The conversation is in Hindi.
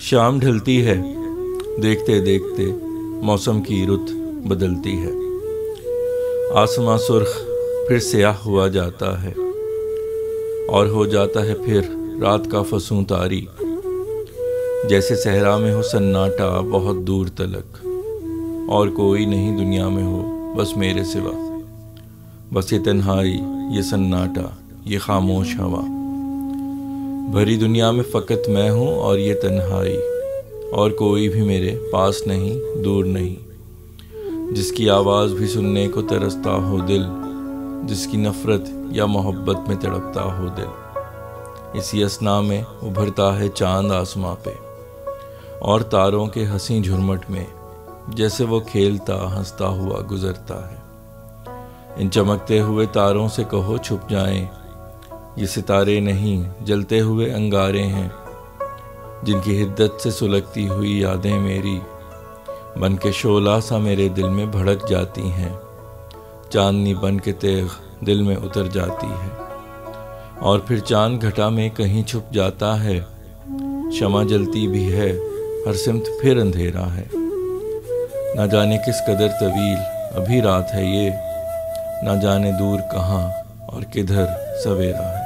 शाम ढलती है, देखते देखते मौसम की रुत बदलती है। आसमां सुर्ख फिर स्याह हुआ जाता है और हो जाता है फिर रात का फसूं तारी। जैसे सहरा में हो सन्नाटा बहुत दूर तलक, और कोई नहीं दुनिया में हो बस मेरे सिवा। बस ये तन्हाई, ये सन्नाटा, ये खामोश हवा, भरी दुनिया में फ़कत मैं हूँ और ये तन्हाई। और कोई भी मेरे पास नहीं, दूर नहीं, जिसकी आवाज़ भी सुनने को तरसता हो दिल, जिसकी नफ़रत या मोहब्बत में तड़पता हो दिल। इसी असना में उभरता है चांद आसमां पे, और तारों के हंसी झुरमट में जैसे वो खेलता हंसता हुआ गुजरता है। इन चमकते हुए तारों से कहो छुप जाएं, ये सितारे नहीं जलते हुए अंगारे हैं, जिनकी हिद्दत से सुलगती हुई यादें मेरी बन के शोला सा मेरे दिल में भड़क जाती हैं। चांदनी बन के तेग दिल में उतर जाती है, और फिर चांद घटा में कहीं छुप जाता है। शमा जलती भी है, हर सिमत फिर अंधेरा है। ना जाने किस कदर तवील अभी रात है ये, ना जाने दूर कहाँ और किधर सवेरा है।